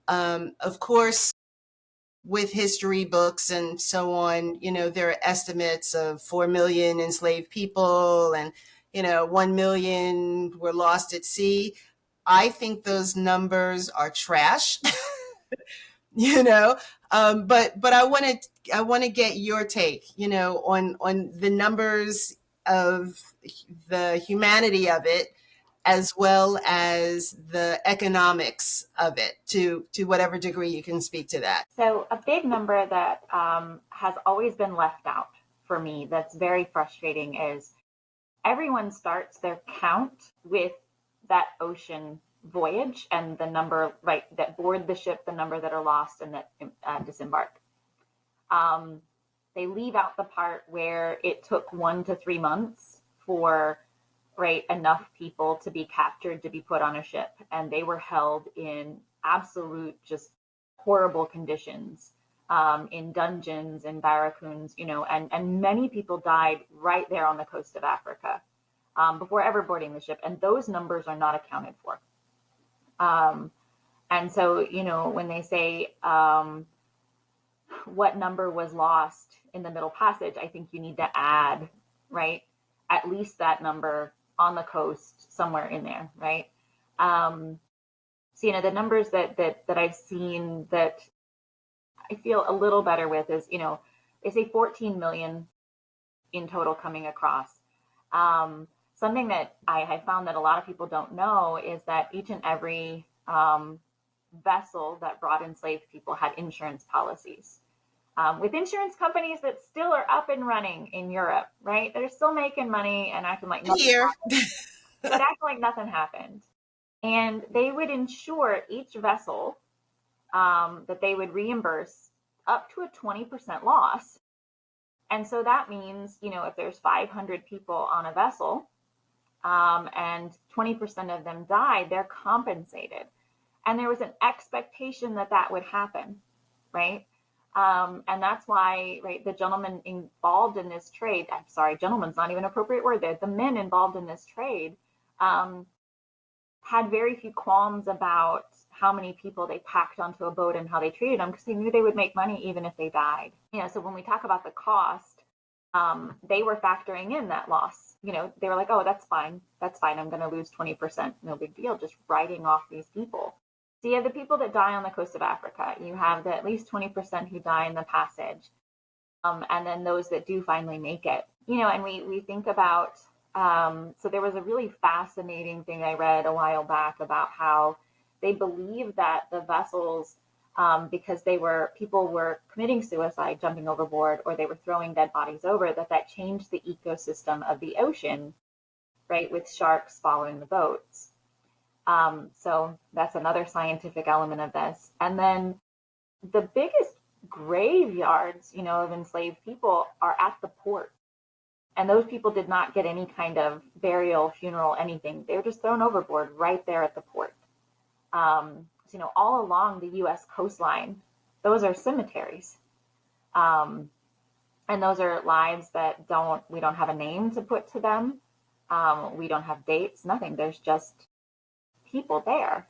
Of course, with history books and so on, there are estimates of 4 million enslaved people and, 1 million were lost at sea. I think those numbers are trash. you know but I want to get your take, on the numbers of the humanity of it, as well as the economics of it, to whatever degree you can speak to that. So a big number that has always been left out for me that's very frustrating is everyone starts their count with that ocean voyage and the number, right, that board the ship, the number that are lost and that disembark. They leave out the part where it took 1 to 3 months for, right, enough people to be captured to be put on a ship, and they were held in absolute just horrible conditions, in dungeons and barracoons, and many people died right there on the coast of Africa, before ever boarding the ship, and those numbers are not accounted for. And so, when they say what number was lost in the Middle Passage, I think you need to add, right, at least that number on the coast somewhere in there, right? So, the numbers that I've seen that I feel a little better with is, they say 14 million in total coming across. Something that I have found that a lot of people don't know is that each and every vessel that brought enslaved people had insurance policies, with insurance companies that still are up and running in Europe, right? They're still making money and acting like nothing Here. happened, but acting like nothing happened. And they would insure each vessel, that they would reimburse up to a 20% loss. And so that means, if there's 500 people on a vessel, and 20% of them died, they're compensated. And there was an expectation that that would happen, right? And that's why, right, the gentlemen involved in this trade, I'm sorry, gentlemen's not even an appropriate word there, the men involved in this trade had very few qualms about how many people they packed onto a boat and how they treated them, because they knew they would make money even if they died. So when we talk about the cost, they were factoring in that loss. They were like, oh, that's fine. I'm going to lose 20%. No big deal. Just writing off these people. So you have the people that die on the coast of Africa. You have the at least 20% who die in the passage. And then those that do finally make it. And we think about, so there was a really fascinating thing I read a while back about how they believe that the vessels, because people were committing suicide, jumping overboard, or they were throwing dead bodies over, that changed the ecosystem of the ocean, right, with sharks following the boats. So that's another scientific element of this. And then the biggest graveyards, of enslaved people are at the port. And those people did not get any kind of burial, funeral, anything. They were just thrown overboard right there at the port. So, all along the U.S. coastline, those are cemeteries. And those are lives that we don't have a name to put to them. We don't have dates, nothing. There's just people there,